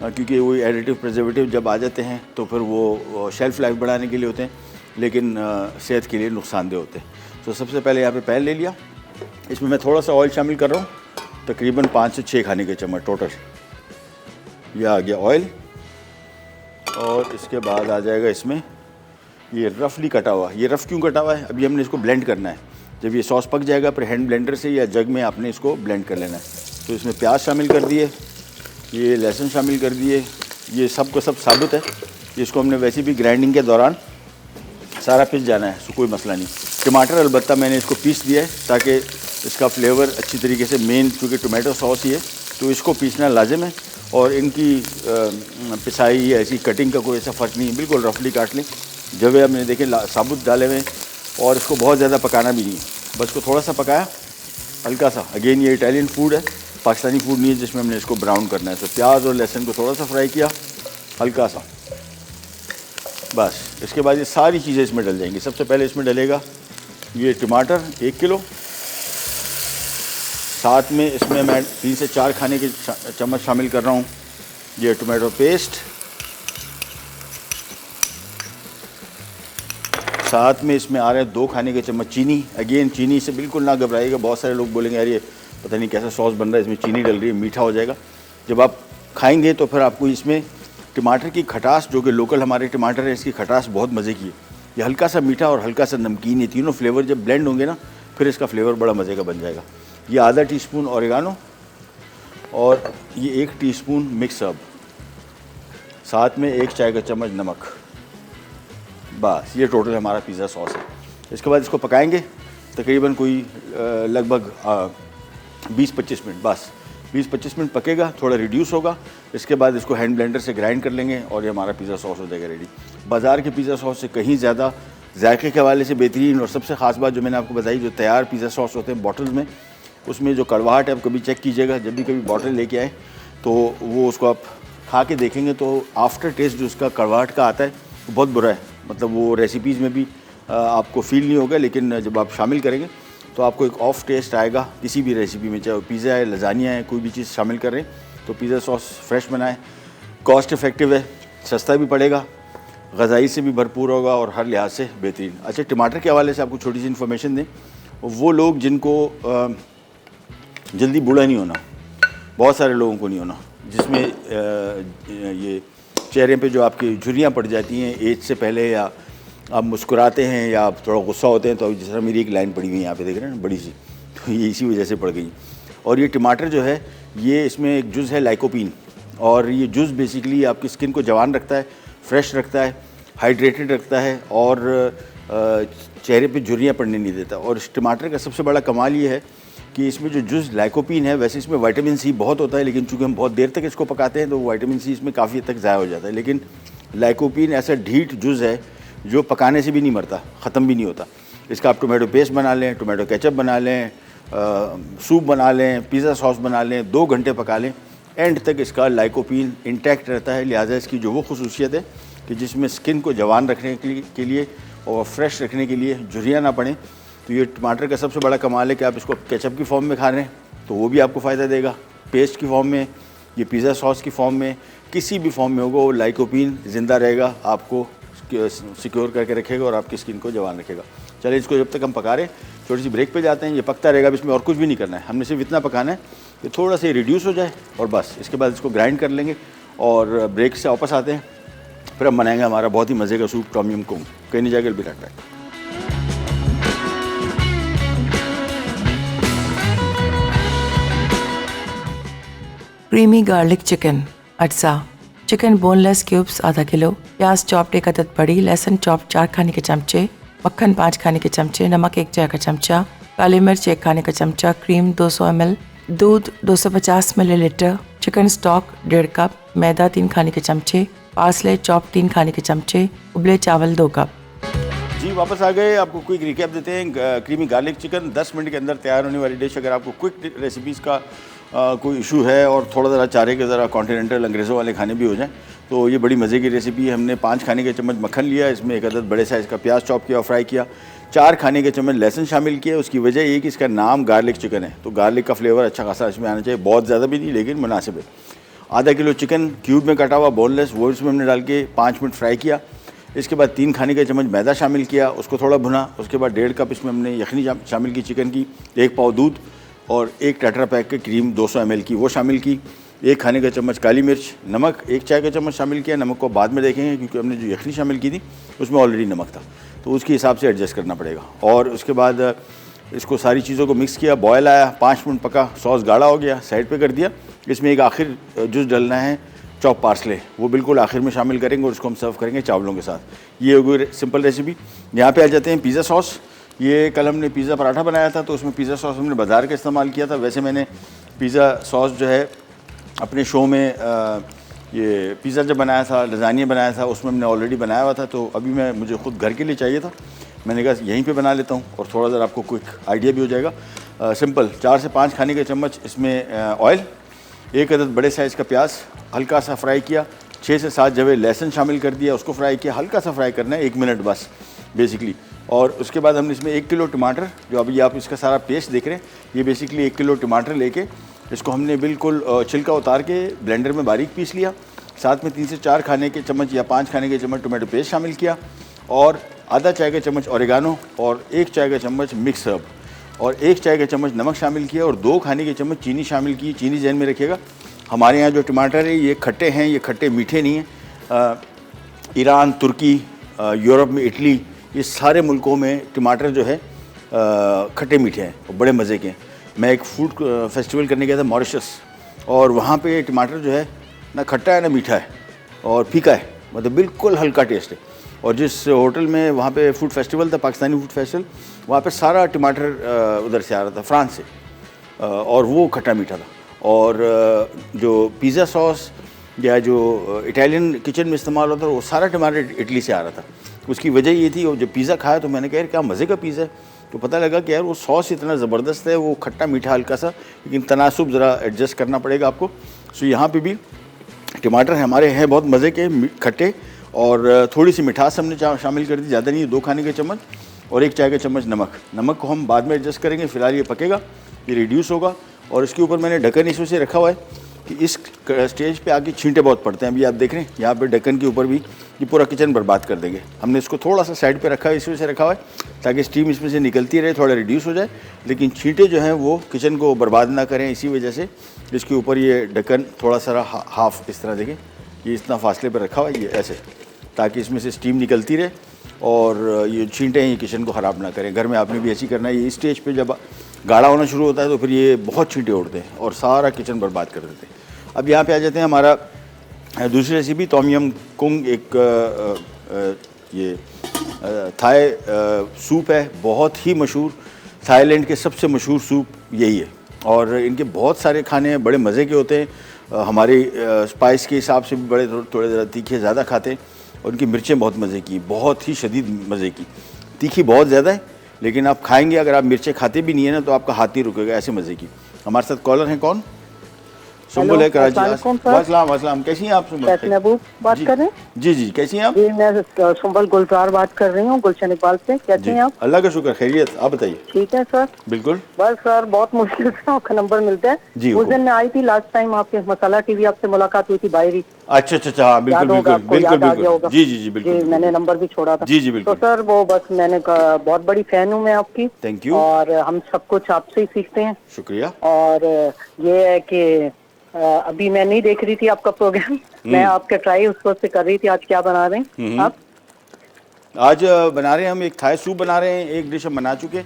क्योंकि वो एडिटिव प्रिजर्वेटिव जब आ जाते हैं तो फिर वो शेल्फ़ लाइफ बढ़ाने के लिए होते हैं, लेकिन सेहत के लिए नुकसानदेह होते हैं। तो सबसे पहले यहाँ पे पैन ले लिया, इसमें मैं थोड़ा सा ऑयल शामिल कर रहा हूँ, तकरीबन 5 से 6 खाने के चम्मच टोटल। यह आ गया ऑयल और इसके बाद आ जाएगा इसमें ये रफली कटा हुआ। ये रफ़ क्यों कटा हुआ है? अभी हमने इसको ब्लेंड करना है। जब ये सॉस पक जाएगा फिर हैंड ब्लेंडर से या जग में आपने इसको ब्लेंड कर लेना है। तो इसमें प्याज शामिल कर दिए, ये लहसुन शामिल कर दिए, ये सब को सब साबुत है। इसको हमने वैसे भी ग्राइंडिंग के दौरान सारा पीस जाना है, सो कोई मसला नहीं। टमाटर अलबत्ता मैंने इसको पीस दिया है ताकि इसका फ्लेवर अच्छी तरीके से, मेन क्योंकि टोमेटो सॉस ही है तो इसको पीसना लाजिम है। और इनकी पिसाई या ऐसी कटिंग का कोई ऐसा फ़र्क नहीं है, बिल्कुल रफली काट लें। जब हमने देखे साबुत डाले हुए और इसको बहुत ज़्यादा पकाना भी नहीं है, बस इसको थोड़ा सा पकाया हल्का सा। अगेन ये इटालियन फूड है, पाकिस्तानी फूड नहीं है जिसमें हमने इसको ब्राउन करना है। तो प्याज और लहसुन को थोड़ा सा फ्राई किया हल्का सा, बस। इसके बाद ये सारी चीज़ें इसमें डल जाएंगी। सबसे पहले इसमें डलेगा ये टमाटर 1 किलो, साथ में इसमें मैं 3 से 4 खाने के चम्मच शामिल कर रहा हूँ ये टोमेटो पेस्ट, साथ में इसमें आ रहे हैं 2 खाने के चम्मच चीनी। अगेन चीनी से बिल्कुल ना घबराइएगा, बहुत सारे लोग बोलेंगे यार ये पता नहीं कैसा सॉस बन रहा है, इसमें चीनी डल रही है, मीठा हो जाएगा। जब आप खाएंगे तो फिर आपको इसमें टमाटर की खटास, जो कि लोकल हमारे टमाटर है, इसकी खटास बहुत मज़े की है। ये हल्का सा मीठा और हल्का सा नमकीन, ये तीनों फ्लेवर जब ब्लेंड होंगे ना, फिर इसका फ्लेवर बड़ा मज़े का बन जाएगा। ये आधा टीस्पून ऑरिगानो और ये 1 टीस्पून मिक्स हर्ब, साथ में 1 चाय का चम्मच नमक। बस ये टोटल हमारा पिज़्ज़ा सॉस है। इसके बाद इसको पकाएंगे तकरीबन कोई लगभग 20-25 मिनट, बस 20-25 मिनट पकेगा, थोड़ा रिड्यूस होगा। इसके बाद इसको हैंड ब्लेंडर से ग्राइंड कर लेंगे और ये हमारा पिज़्ज़ा सॉस हो जाएगा रेडी। बाज़ार के पिज़्ज़ा सॉस से कहीं ज़्यादा जायके के हवाले से बेहतरीन। और सबसे ख़ास बात जो मैंने आपको बताई, जो तैयार पिज़्ज़ा सॉस होते हैं बॉटल्स में, उसमें जो कड़वाहट है आप कभी चेक कीजिएगा। जब भी कभी बॉटल लेके आए तो वो उसको आप खा के देखेंगे तो आफ्टर टेस्ट जो उसका कड़वाहट का आता है वो बहुत बुरा है। मतलब वो रेसिपीज़ में भी आपको फील नहीं होगा, लेकिन जब आप शामिल करेंगे तो आपको एक ऑफ टेस्ट आएगा किसी भी रेसिपी में, चाहे वो पिज़्ज़ा है, लजानिया है, कोई भी चीज़ शामिल कर रहे हैं तो पिज़्ज़ा सॉस फ्रेश बनाएं। कॉस्ट इफ़ेक्टिव है, सस्ता भी पड़ेगा, ग़ज़ाई से भी भरपूर होगा और हर लिहाज से बेहतरीन। अच्छा, टमाटर के हवाले से आपको छोटी सी इन्फॉर्मेशन दें। वो लोग जिनको जल्दी बूढ़ा नहीं होना, बहुत सारे लोगों को नहीं होना, जिसमें ये चेहरे पे जो आपकी झुर्रियाँ पड़ जाती हैं एज से पहले, या आप मुस्कुराते हैं या आप थोड़ा गुस्सा होते हैं, तो जिस तरह मेरी एक लाइन पड़ी हुई है यहाँ पे देख रहे हैं ना, बड़ी सी, तो ये इसी वजह से पड़ गई। और ये टमाटर जो है, ये इसमें एक जुज़ है लाइकोपीन, और ये जुज़ बेसिकली आपकी स्किन को जवान रखता है, फ्रेश रखता है, हाइड्रेटेड रखता है और चेहरे पे झुर्रियाँ पड़ने नहीं देता। और इस टमाटर का सबसे बड़ा कमाल ये है कि इसमें जो जुज़ लाइकोपीन है, वैसे इसमें विटामिन सी बहुत होता है, लेकिन चूँकि हम बहुत देर तक इसको पकाते हैं तो विटामिन सी इसमें काफ़ी हद तक ज़ाया हो जाता है। लेकिन लाइकोपीन ऐसा ढीठ जुज़ है जो पकाने से भी नहीं मरता, ख़त्म भी नहीं होता। इसका आप टोमेटो पेस्ट बना लें, टोमेटो केचप बना लें, सूप बना लें, पिज़्ज़ा सॉस बना लें, 2 घंटे पका लें, एंड तक इसका लाइकोपीन इंटैक्ट रहता है। लिहाजा इसकी जो वो खुसूसियत है कि जिसमें स्किन को जवान रखने के लिए और फ्रेश रखने के लिए झुर्रियाँ ना पड़ें, तो ये टमाटर का सबसे बड़ा कमाल है कि आप इसको केचप की फॉर्म में खा रहे हैं तो वो भी आपको फ़ायदा देगा, पेस्ट की फॉर्म में, ये पिज़्ज़ा सॉस की फॉर्म में, किसी भी फॉर्म में होगा, वो लाइकोपीन ज़िंदा रहेगा, आपको सिक्योर करके रखेगा और आपकी स्किन को जवान रखेगा। चलिए, इसको जब तक हम पका रहे हैं छोटी सी ब्रेक पे जाते हैं। ये पकता रहेगा, इसमें और कुछ भी नहीं करना है, हमने सिर्फ इतना पकाना है कि थोड़ा सा रिड्यूस हो जाए और बस। इसके बाद इसको ग्राइंड कर लेंगे और ब्रेक से वापस आते हैं, फिर हम बनाएंगे हमारा बहुत ही मज़े का सूप टॉम यम कुंग। कहीं नहीं जाएगा, भी रख रहा है। क्रीमी गार्लिक चिकन अज्जा, चिकन बोनलेस क्यूब्स आधा किलो, प्याज चॉप्ड 1 अदद बड़ी, लहसुन चॉप्ड 4 खाने के चमचे, मक्खन 5 खाने के चमचे, नमक 1 चाय का चमचा, काली मिर्च 1 खाने का चमचा, क्रीम 200 ml, दूध 250 मिलीलीटर, चिकन स्टॉक 1.5 कप, मैदा 3 खाने के चमचे, पार्सले चॉप 3 खाने के चमचे, उबले चावल 2 कप। जी, वापस आ गए। आपको क्विक रिकैप देते हैं। क्रीमी गार्लिक चिकन 10 मिनट के अंदर तैयार होने वाली डिश। अगर आपको क्विक रेसिपीज़ का कोई इशू है और थोड़ा ज़रा चारे के ज़रा कॉन्टिनेंटल अंग्रेज़ों वाले खाने भी हो जाएं, तो ये बड़ी मज़े की रेसिपी है। हमने 5 खाने के चम्मच मक्खन लिया, इसमें 1 अदद बड़े साइज़ का प्याज चॉप किया और फ्राई किया, 4 खाने के चम्मच लहसुन शामिल किया। उसकी वजह ये कि इसका नाम गार्लिक चिकन है, तो गार्लिक का फ्लेवर अच्छा खासा इसमें आना चाहिए, बहुत ज़्यादा भी नहीं लेकिन मुनासिब है। आधा किलो चिकन क्यूब में कटा हुआ बोनलेस, वो इसमें हमने डाल के 5 मिनट फ्राई किया। इसके बाद 3 खाने के चम्मच मैदा शामिल किया, उसको थोड़ा भुना। उसके बाद 1.5 कप इसमें हमने यखनी शामिल की चिकन की, 1 पाव दूध और 1 टेट्रा पैक की क्रीम 200 ml की वो शामिल की, 1 खाने का चम्मच काली मिर्च, नमक 1 चाय का चम्मच शामिल किया। नमक को बाद में देखेंगे क्योंकि हमने जो यखनी शामिल की थी उसमें ऑलरेडी नमक था, तो उसके हिसाब से एडजस्ट करना पड़ेगा। और उसके बाद इसको सारी चीज़ों को मिक्स किया, बॉयल आया, 5 मिनट पका, सॉस गाढ़ा हो गया, साइड पे कर दिया। इसमें एक आखिर जूस डलना है चॉप पार्सले, वो बिल्कुल आखिर में शामिल करेंगे और उसको हम सर्व करेंगे चावलों के साथ। ये हो गई सिंपल रेसिपी। यहाँ पे आ जाते हैं पिज़्ज़ा सॉस। ये कल हमने पिज़्ज़ा पराठा बनाया था तो उसमें पिज़्ज़ा सॉस हमने बाज़ार का इस्तेमाल किया था। वैसे मैंने पिज़्ज़ा सॉस जो है अपने शो में ये पिज़्ज़ा जब बनाया था, लजानिया बनाया था, उसमें हमने ऑलरेडी बनाया हुआ था, तो अभी मुझे खुद घर के लिए चाहिए था, मैंने कहा यहीं पे बना लेता हूँ और थोड़ा सा आपको क्विक आइडिया भी हो जाएगा। सिंपल 4 से 5 खाने के चम्मच इसमें ऑयल, 1 अदद बड़े साइज़ का प्याज हल्का सा फ्राई किया, 6 से 7 जवे लहसुन शामिल कर दिया, उसको फ्राई किया, हल्का सा फ्राई करना है 1 मिनट बस बेसिकली। और उसके बाद हमने इसमें 1 किलो टमाटर, जो अभी आप इसका सारा पेस्ट देख रहे हैं, ये बेसिकली 1 किलो टमाटर लेके इसको हमने बिल्कुल छिलका उतार के ब्लेंडर में बारीक पीस लिया। साथ में 3 से 4 खाने के चम्मच या 5 खाने के चम्मच टोमेटो पेस्ट शामिल किया और आधा चाय का चम्मच ऑरिगानो और 1 चाय का चम्मच मिक्स हर्ब और 1 चाय का चम्मच नमक शामिल किया और 2 खाने के चम्मच चीनी शामिल की। चीनी जहन में रखिएगा, हमारे यहाँ जो टमाटर है ये खट्टे हैं, ये खट्टे मीठे नहीं हैं, ईरान, तुर्की, यूरोप में इटली, ये सारे मुल्कों में टमाटर जो है खट्टे मीठे हैं और बड़े मज़े के हैं। मैं एक फूड फेस्टिवल करने गया था मॉरिशस, और वहाँ पे टमाटर जो है ना खट्टा है ना मीठा है और फीका है, मतलब बिल्कुल हल्का टेस्ट है। और जिस होटल में वहाँ पे फूड फेस्टिवल था, पाकिस्तानी फूड फेस्टिवल, वहाँ पे सारा टमाटर उधर से आ रहा था, फ्रांस से, और वो खट्टा मीठा था। और जो पिज़्ज़ा सॉस या जो इटालियन किचन में इस्तेमाल होता है वो सारा टमाटर इटली से आ रहा था। उसकी वजह ये थी, और जब पिज़्ज़ा खाया तो मैंने कहा यार क्या मज़े का पिज़्ज़ा है, तो पता लगा कि यार वो सॉस इतना ज़बरदस्त है, वो खट्टा मीठा हल्का सा, लेकिन तनासुब ज़रा एडजस्ट करना पड़ेगा आपको। सो यहाँ पे भी टमाटर हमारे हैं बहुत मज़े के खट्टे, और थोड़ी सी मिठास हमने शामिल कर दी, ज़्यादा नहीं, 2 खाने के चम्मच, और 1 चाय का चम्मच नमक। नमक को हम बाद में एडजस्ट करेंगे, फ़िलहाल ये पकेगा, ये रिड्यूस होगा। और इसके ऊपर मैंने ढक्कन इस वजह से रखा हुआ है कि इस स्टेज पे आके छींटे बहुत पड़ते हैं। अभी आप देख रहे हैं यहाँ पे ढक्कन के ऊपर भी ये पूरा किचन बर्बाद कर देंगे। हमने इसको थोड़ा सा साइड पे रखा है, इस वजह से रखा हुआ है ताकि स्टीम इसमें से निकलती रहे, थोड़ा रिड्यूस हो जाए, लेकिन छींटे जो हैं वो किचन को बर्बाद ना करें। इसी वजह से इसके ऊपर ये ढक्कन थोड़ा सा हाफ इस तरह देखें, ये इतना फासले पर रखा हुआ है, ये ऐसे, ताकि इसमें से स्टीम निकलती रहे और ये छींटे हैं ये किचन को ख़राब ना करें। घर में आपने भी ऐसी करना है। ये इस स्टेज पे जब गाढ़ा होना शुरू होता है तो फिर ये बहुत छींटे उड़ते हैं और सारा किचन बर्बाद कर देते हैं। अब यहाँ पे आ जाते हैं हमारा दूसरी रेसिपी, टॉम यम कुंग, एक ये थाई सूप है, बहुत ही मशहूर, थाईलैंड के सबसे मशहूर सूप यही है। और इनके बहुत सारे खाने बड़े मज़े के होते हैं, हमारे स्पाइस के हिसाब से भी बड़े थोड़े ज़रा तीखे ज़्यादा खाते हैं, और उनकी मिर्चें बहुत मज़े की, बहुत ही शदीद मज़े की, तीखी बहुत ज़्यादा है, लेकिन आप खाएंगे, अगर आप मिर्चें खाते भी नहीं है ना तो आपका हाथ नहीं रुकेगा, ऐसे मज़े की। हमारे साथ कॉलर हैं कौन? सुम्बुल है कराची। वालेकुम, कैसी हैं आप सुम्बुल? महबूब बात कर रहे हैं? जी जी, कैसी हैं आप? जी मैं सुम्बुल गुलजार बात कर रही हूँ, गुलशन इकबाल से। कैसे हैं आप? अल्लाह का शुक्र, खैरियत, आप बताइए। ठीक है सर। बिल्कुल। बस सर बहुत मुश्किल से आपका नंबर मिलता है। जी, उस दिन मैं आई थी लास्ट टाइम, आपके मसाला टीवी, आपसे मुलाकात हुई थी बाहरी। अच्छा अच्छा अच्छा, हाँ बिल्कुल बिल्कुल बिल्कुल, जी जी जी बिल्कुल, जी मैंने नंबर भी छोड़ा था। जी जी बिल्कुल। तो सर वो बस मैंने कहा बहुत बड़ी फैन हूँ मैं आपकी। Thank you. और हम सब कुछ आपसे ही सीखते हैं। शुक्रिया। और ये है कि अभी मैं नहीं देख रही थी आपका प्रोग्राम, मैं आपके ट्राई उस वक्त से कर रही थी। आज क्या बना रहे हैं आप? आज बना रहे हैं हम एक थाई सूप बना रहे हैं, एक डिश हम बना चुके,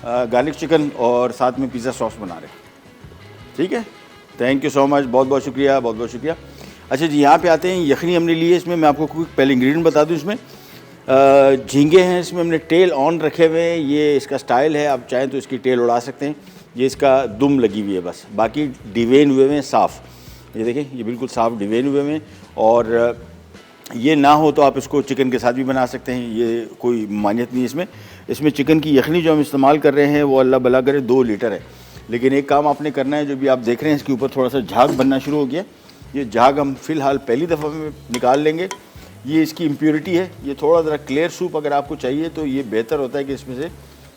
गार्लिक चिकन, और साथ में पिज़्ज़ा सॉस बना रहे हैं। ठीक है, थैंक यू सो मच, बहुत बहुत शुक्रिया, बहुत बहुत शुक्रिया। अच्छा जी, यहाँ पे आते हैं, यखनी हमने ली है, इसमें मैं आपको कुछ पहले इंग्रेडिएंट बता दूँ। इसमें झींगे हैं, इसमें हमने टेल ऑन रखे हुए हैं, ये इसका स्टाइल है, आप चाहें तो इसकी टेल उड़ा सकते हैं, ये इसका दुम लगी हुई है बस, बाकी डिवेन हुए में साफ़, ये देखें, ये बिल्कुल साफ़ डिवेन हुए में। और ये ना हो तो आप इसको चिकन के साथ भी बना सकते हैं, ये कोई मान्यत नहीं इसमें। इसमें चिकन की यखनी जो हम इस्तेमाल कर रहे हैं वो अल्लाह भला करे 2 लीटर है, लेकिन एक काम आपने करना है, जो भी आप देख रहे हैं इसके ऊपर थोड़ा सा झाग बनना शुरू हो गया, ये झाग हम फ़िलहाल पहली दफ़ा में निकाल लेंगे। ये इसकी इम्प्योरिटी है, ये थोड़ा ज़रा क्लियर सूप अगर आपको चाहिए तो ये बेहतर होता है कि इसमें से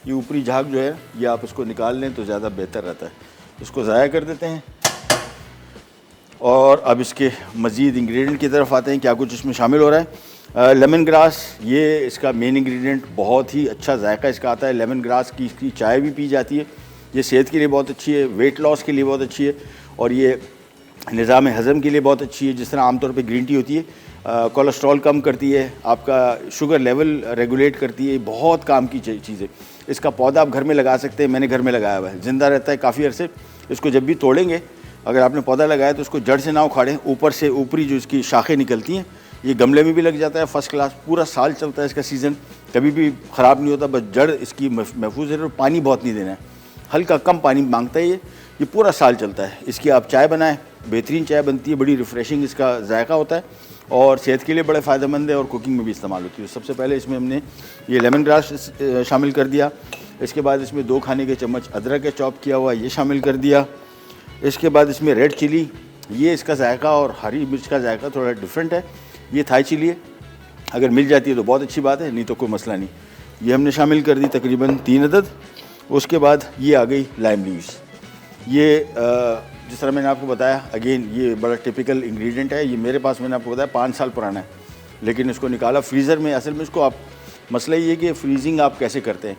ये ऊपरी झाग जो है ये आप इसको निकाल लें तो ज़्यादा बेहतर रहता है। इसको ज़ाया कर देते हैं, और अब इसके मज़ीद इंग्रेडिएंट की तरफ आते हैं, क्या कुछ इसमें शामिल हो रहा है। लेमन ग्रास, ये इसका मेन इंग्रेडिएंट, बहुत ही अच्छा जायका इसका आता है। लेमन ग्रास की इसकी चाय भी पी जाती है, ये सेहत के लिए बहुत अच्छी है, वेट लॉस के लिए बहुत अच्छी है, और ये निज़ाम हज़म के लिए बहुत अच्छी है। जिस तरह आमतौर पे ग्रीन टी होती है, कोलेस्ट्रॉल कम करती है, आपका शुगर लेवल रेगुलेट करती है, बहुत काम की चीज़ है। इसका पौधा आप घर में लगा सकते हैं, मैंने घर में लगाया हुआ है, ज़िंदा रहता है काफ़ी अरसे। इसको जब भी तोड़ेंगे, अगर आपने पौधा लगाया तो उसको जड़ से ना उखाड़ें, ऊपर से ऊपरी जो इसकी शाखें निकलती हैं, ये गमले में भी लग जाता है, फर्स्ट क्लास, पूरा साल चलता है इसका सीज़न, कभी भी ख़राब नहीं होता, बस जड़ इसकी महफूज है, और पानी बहुत नहीं देना है, हल्का कम पानी मांगता है ये पूरा साल चलता है। इसकी आप चाय बनाएं, बेहतरीन चाय बनती है, बड़ी रिफ़्रेशिंग इसका जायका होता है, और सेहत के लिए बड़े फ़ायदेमंद है, और कुकिंग में भी इस्तेमाल होती है। सबसे पहले इसमें हमने ये लेमन ग्रास शामिल कर दिया, इसके बाद इसमें 2 खाने के चम्मच अदरक का चॉप किया हुआ ये शामिल कर दिया, इसके बाद इसमें रेड चिली, ये इसका जायका और हरी मिर्च का जायका थोड़ा डिफरेंट है, ये थाई चिली है, अगर मिल जाती है तो बहुत अच्छी बात है, नहीं तो कोई मसला नहीं। ये हमने शामिल कर दी तकरीबन 3 अदद। उसके बाद ये आ गई लाइम लीव्स, ये जिस तरह मैंने आपको बताया, अगेन ये बड़ा टिपिकल इंग्रेडिएंट है, ये मेरे पास मैंने आपको बताया 5 साल पुराना है, लेकिन इसको निकाला फ्रीज़र में। असल में इसको आप, मसला ये है कि फ्रीजिंग आप कैसे करते हैं।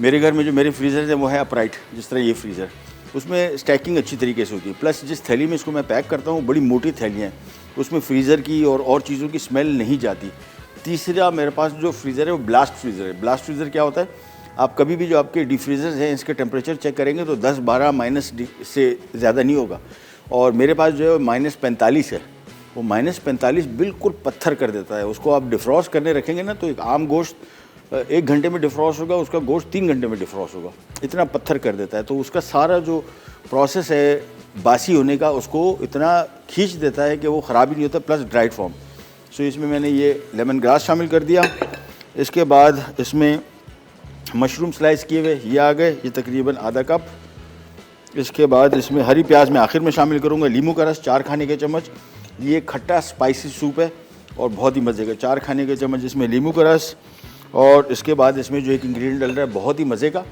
मेरे घर में जो मेरे फ्रीज़र है वो है अपराइट, जिस तरह ये फ्रीज़र, उसमें स्टैकिंग अच्छी तरीके से होती है, प्लस जिस थैली में इसको मैं पैक करता हूँ बड़ी मोटी थैलियाँ हैं, उसमें फ्रीज़र की और चीज़ों की स्मेल नहीं जाती। तीसरा मेरे पास जो फ्रीज़र है वो ब्लास्ट फ्रीज़र है। ब्लास्ट फ्रीज़र क्या होता है, आप कभी भी जो आपके डीप फ्रीज़र्स हैं इसके टेम्परेचर चेक करेंगे तो 10-12 माइनस से ज़्यादा नहीं होगा, और मेरे पास जो है -45 है। वो -45 बिल्कुल पत्थर कर देता है। उसको आप डिफ्रॉस्ट करने रखेंगे ना तो एक आम गोश्त 1 घंटे में डिफ्रॉस्ट होगा, उसका गोश्त 3 घंटे में डिफ्रॉस्ट होगा, इतना पत्थर कर देता है। तो उसका सारा जो प्रोसेस है बासी होने का उसको इतना खींच देता है कि वो ख़राब ही नहीं होता, प्लस ड्राइड फॉर्म। सो इसमें मैंने ये लेमन ग्रास शामिल कर दिया। इसके बाद इसमें मशरूम स्लाइस किए हुए ये आ गए, ये तकरीबन आधा कप। इसके बाद इसमें हरी प्याज मैं आखिर में शामिल करूँगा। लीमू का रस 4 खाने के चम्मच। ये खट्टा स्पाइसी सूप है और बहुत ही मज़े का। 4 खाने के चम्मच इसमें लीमू का रस, और इसके बाद इसमें जो एक इंग्रेडिएंट डल रहा है बहुत ही मज़े का,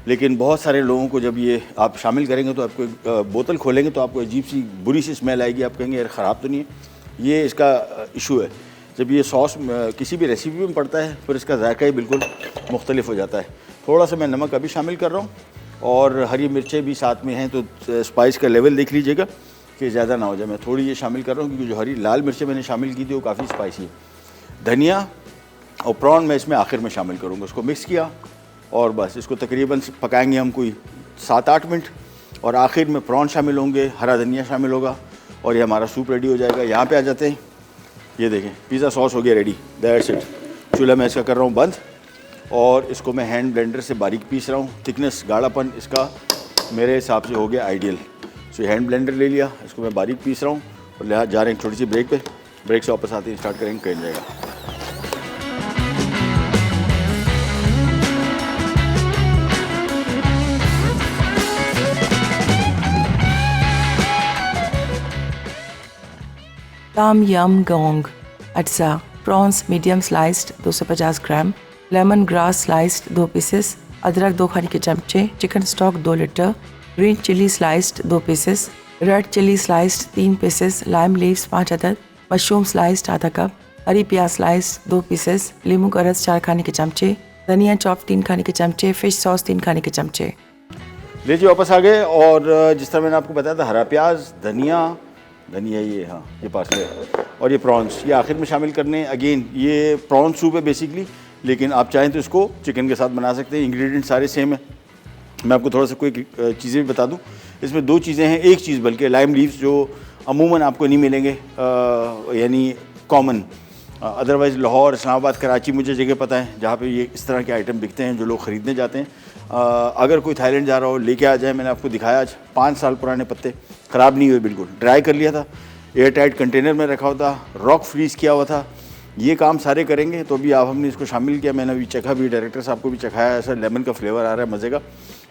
लेकिन बहुत सारे लोगों को जब ये आप शामिल करेंगे तो आपको एक बोतल खोलेंगे तो आपको अजीब सी बुरी सी स्मेल आएगी। आप कहेंगे यार ख़राब तो नहीं है। ये इसका इशू है, जब ये सॉस किसी भी रेसिपी में पड़ता है फिर इसका जायका ही बिल्कुल मुख्तलिफ हो जाता है। थोड़ा सा मैं नमक अभी शामिल कर रहा हूँ, और हरी मिर्चें भी साथ में हैं, तो स्पाइस का लेवल देख लीजिएगा कि ज़्यादा ना हो जाए। मैं थोड़ी ये शामिल कर रहा हूँ क्योंकि जो हरी लाल मिर्चें मैंने शामिल की थी वो काफ़ी स्पाइसी है। धनिया और प्रॉन मैं इसमें आखिर में शामिल करूँगा। उसको मिक्स किया और बस इसको तकरीबन पकाएंगे हम कोई 7-8 मिनट, और आखिर में प्रॉन शामिल होंगे, हरा धनिया शामिल होगा, और ये हमारा सूप रेडी हो जाएगा। यहाँ पे आ जाते हैं, ये देखें पिज़्ज़ा सॉस हो गया रेडी, दैट्स इट। चूल्हा मैं इसका कर रहा हूँ बंद, और इसको मैं हैंड ब्लेंडर से बारीक पीस रहा हूँ। थिकनेस गाढ़ापन इसका मेरे हिसाब से हो गया आइडियल। सो हैंड ब्लेंडर ले लिया, इसको मैं बारीक पीस रहा हूँ, और लिहाज जा रहे हैं छोटी सी ब्रेक पे। ब्रेक से वापस आते हैं, स्टार्ट करेंगे, कर जाएगा। Tom Yum Gong Atza prawns medium sliced 250 gram, lemon grass sliced 2 pieces, अदरक 2 खाने के चमचे, chicken stock 2 litre, green chilli sliced 2 pieces, red chilli sliced 3 pieces, lime leaves 5 अदद, मशरूम स्लाइस्ड आधा कप, हरी प्याज स्लाइस्ड 2 पीसेस, लीमू का रस 4 खाने के चमचे, धनिया चॉप 3 खाने के चमचे, फिश सॉस 3 खाने के चमचे। लीजिए वापस आ गए, और जिस तरह मैंने आपको बताया था हरा प्याज, धनिया ये हाँ ये पार्सले और ये प्रॉन्स ये आखिर में शामिल करने। अगेन ये प्रॉन सूप है बेसिकली, लेकिन आप चाहें तो इसको चिकन के साथ बना सकते हैं। इंग्रेडिएंट सारे सेम है। मैं आपको थोड़ा सा कोई चीज़ें भी बता दूं। इसमें 2 चीज़ें हैं, एक चीज़ बल्कि लाइम लीव्स जो अमूमन आपको नहीं मिलेंगे, यानी कॉमन। अदरवाइज़ लाहौर, इस्लामाबाद, कराची मुझे जगह पता है जहाँ पे ये इस तरह के आइटम बिकते हैं जो लोग ख़रीदने जाते हैं। अगर कोई थाईलैंड जा रहा हो लेके आ जाए। मैंने आपको दिखाया आज 5 साल पुराने पत्ते, ख़राब नहीं हुए, बिल्कुल ड्राई कर लिया था, एयर टाइट कंटेनर में रखा हुआ था, रॉक फ्रीज़ किया हुआ था। ये काम सारे करेंगे तो अभी आप हमने इसको शामिल किया। मैंने अभी चखा भी, डायरेक्टर साहब को भी चखाया। ऐसा लेमन का फ्लेवर आ रहा है मज़े का,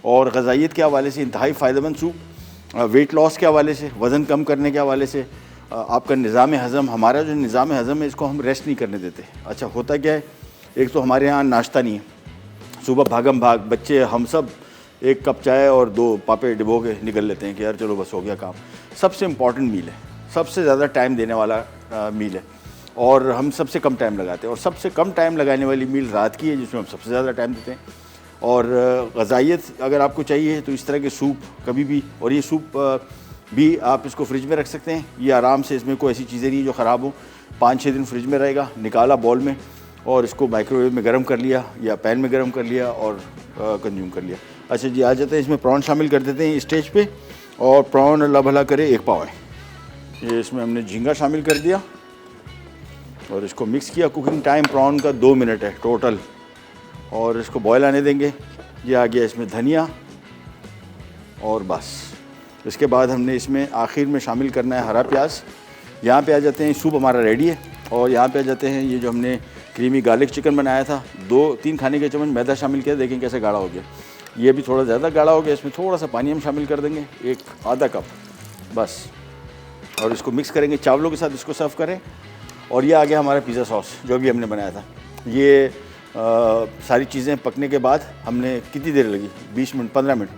और ग़ज़ाइयत के हवाले से इंतहाई फ़ायदेमंद सूप। वेट लॉस के हवाले से, वज़न कम करने के हवाले से, आपका निज़ाम हज़म, हमारा जो निज़ाम हज़म है इसको हम रेस्ट नहीं करने देते। अच्छा होता क्या है, एक तो हमारे यहाँ नाश्ता नहीं है, सुबह भागम भाग, बच्चे हम सब 1 कप चाय और 2 पापे डिबो के निकल लेते हैं कि यार चलो बस हो गया काम। सबसे इम्पॉर्टेंट मील है, सबसे ज़्यादा टाइम देने वाला मील है, और हम सबसे कम टाइम लगाते हैं। और सबसे कम टाइम लगाने वाली मील रात की है, जिसमें हम सबसे ज़्यादा टाइम देते हैं। और ग़ज़ाइयत अगर आपको चाहिए तो इस तरह के सूप कभी भी, और ये सूप भी आप इसको फ्रिज में रख सकते हैं। ये आराम से, इसमें कोई ऐसी चीज़ें नहीं जो ख़राब हो, 5-6 दिन फ्रिज में रहेगा। निकाला बॉल में और इसको माइक्रोवेव में गर्म कर लिया या पैन में गर्म कर लिया और कंज्यूम कर लिया। अच्छा जी, आ जाते हैं, इसमें प्रॉन शामिल कर देते हैं स्टेज पे। और प्रॉन अल्लाह भला करे 1 पाव है। ये इसमें हमने झींगा शामिल कर दिया और इसको मिक्स किया। कुकिंग टाइम प्रॉन का 2 मिनट है टोटल, और इसको बॉयल आने देंगे। ये आ गया इसमें धनिया, और बस इसके बाद हमने इसमें आखिर में शामिल करना है हरा प्याज। यहाँ पे आ जाते हैं, सूप हमारा रेडी है। और यहाँ पे आ जाते हैं, ये जो हमने क्रीमी गार्लिक चिकन बनाया था, 2-3 खाने के चम्मच मैदा शामिल किया। देखें कैसे गाढ़ा हो गया, ये भी थोड़ा ज़्यादा गाढ़ा हो गया। इसमें थोड़ा सा पानी हम शामिल कर देंगे, 1 आधा कप बस, और इसको मिक्स करेंगे। चावलों के साथ इसको सर्व करें। और ये आ गया हमारा पिज़्ज़ा सॉस जो भी हमने बनाया था। ये सारी चीज़ें पकने के बाद हमने कितनी देर लगी, 20 मिनट 15 मिनट,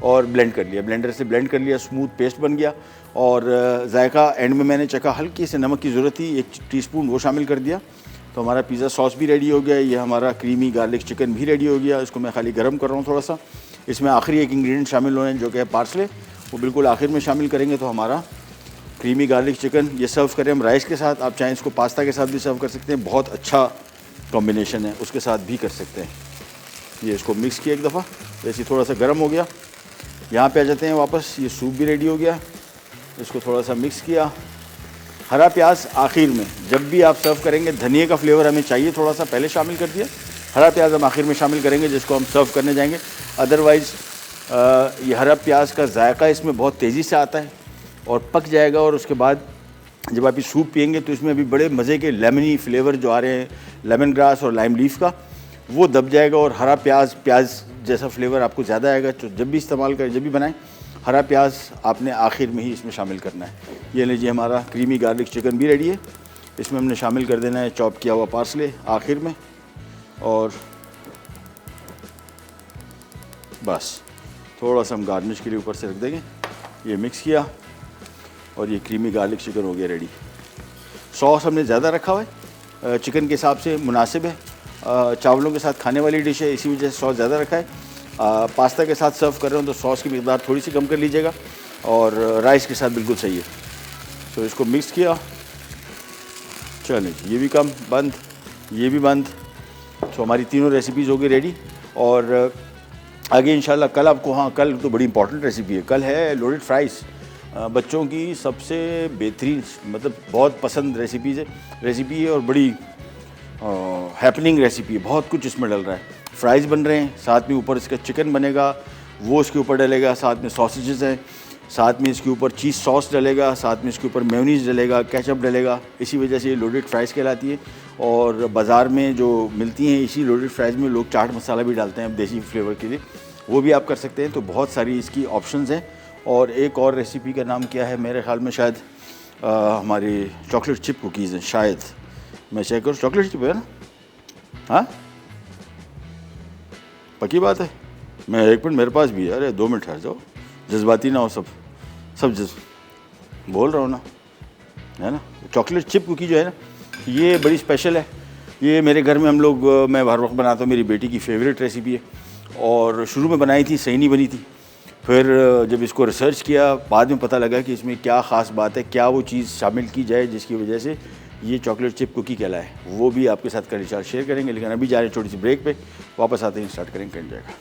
और ब्लेंड कर लिया, ब्लेंडर से ब्लेंड कर लिया, स्मूथ पेस्ट बन गया। और जायका एंड में मैंने चखा, हल्की से नमक की ज़रूरत थी, 1 टीस्पून वो शामिल कर दिया। तो हमारा पिज़्ज़ा सॉस भी रेडी हो गया। ये हमारा क्रीमी गार्लिक चिकन भी रेडी हो गया। इसको मैं खाली गर्म कर रहा हूँ थोड़ा सा। इसमें आखिरी एक इंग्रेडिएंट शामिल होने जो कि है पार्सले, वो बिल्कुल आखिर में शामिल करेंगे तो हमारा क्रीमी गार्लिक चिकन ये सर्व करें हम राइस के साथ, आप चाहें इसको पास्ता के साथ भी सर्व कर सकते हैं, बहुत अच्छा कॉम्बिनेशन है, उसके साथ भी कर सकते हैं। ये इसको मिक्स किया एक दफ़ा, जैसे थोड़ा सा गर्म हो गया। यहाँ पे आ जाते हैं वापस, ये सूप भी रेडी हो गया, इसको थोड़ा सा मिक्स किया। हरा प्याज आखिर में, जब भी आप सर्व करेंगे धनिए का फ्लेवर हमें चाहिए थोड़ा सा, पहले शामिल कर दिया, हरा प्याज हम आखिर में शामिल करेंगे जिसको हम सर्व करने जाएंगे। अदरवाइज़ ये हरा प्याज का जायका इसमें बहुत तेज़ी से आता है और पक जाएगा, और उसके बाद जब आप ये सूप पियेंगे तो इसमें अभी बड़े मज़े के लेमनी फ्लेवर जो आ रहे हैं लेमन ग्रास और लाइम लीफ का, वो दब जाएगा और हरा प्याज जैसा फ्लेवर आपको ज़्यादा आएगा। तो जब भी इस्तेमाल करें, जब भी बनाएं, हरा प्याज आपने आखिर में ही इसमें शामिल करना है। ये लीजिए हमारा क्रीमी गार्लिक चिकन भी रेडी है, इसमें हमने शामिल कर देना है चॉप किया हुआ पार्सले आखिर में, और बस थोड़ा सा हम गार्निश के लिए ऊपर से रख देंगे। ये मिक्स किया और ये क्रीमी गार्लिक चिकन हो गया रेडी। सॉस हमने ज़्यादा रखा हुआ है, चिकन के हिसाब से मुनासिब है, चावलों के साथ खाने वाली डिश है, इसी वजह से सॉस ज़्यादा रखा है। पास्ता के साथ सर्व कर रहे हो तो सॉस की मिकदार थोड़ी सी कम कर लीजिएगा, और राइस के साथ बिल्कुल सही है। तो इसको मिक्स किया, चलिए ये भी कम बंद, ये भी बंद। तो हमारी तीनों रेसिपीज़ हो गई रेडी, और आगे इंशाल्लाह कल आपको, हाँ कल तो बड़ी इंपॉर्टेंट रेसिपी है, कल है लोडेड फ्राइज़, बच्चों की सबसे बेहतरीन, मतलब बहुत पसंद रेसिपी है और बड़ी हैपनिंग रेसिपी है, बहुत कुछ इसमें डल रहा है। फ्राइज़ बन रहे हैं, साथ में ऊपर इसका चिकन बनेगा, वो इसके ऊपर डलेगा, साथ में सॉसेजेस हैं, साथ में इसके ऊपर चीज़ सॉस डलेगा, साथ में इसके ऊपर मेयोनीज़ डलेगा, केचप डलेगा। इसी वजह से ये लोडेड फ्राइज़ कहलाती है, और बाज़ार में जो मिलती हैं इसी लोडेड फ्राइज़ में लोग चाट मसाला भी डालते हैं देसी फ्लेवर के लिए, वो भी आप कर सकते हैं। तो बहुत सारी इसकी ऑप्शंस हैं। और एक और रेसिपी का नाम क्या है, मेरे ख्याल में शायद हमारी चॉकलेट चिप कुकीज़ हैं, शायद मैं चेक करूँ, चॉकलेट चिप है ना, हाँ पक्की बात है। मैं एक मिनट, मेरे पास भी है, अरे 2 मिनट ठहर जाओ, जज्बाती ना हो, सब बोल रहा हूँ ना, है ना। चॉकलेट चिप कुकी जो है ना, ये बड़ी स्पेशल है। ये मेरे घर में हम लोग, मैं हर वक्त बनाता हूँ, मेरी बेटी की फेवरेट रेसिपी है, और शुरू में बनाई थी, सही नहीं बनी थी। फिर जब इसको रिसर्च किया, बाद में पता लगा कि इसमें क्या ख़ास बात है, क्या वो चीज़ शामिल की जाए जिसकी वजह से ये चॉकलेट चिप कुकी कहलाए, वो भी आपके साथ कल इंशाल्लाह शेयर करेंगे। लेकिन अभी जा रहे हैं छोटी सी ब्रेक पे, वापस आते हैं स्टार्ट करेंगे, कर जाएगा।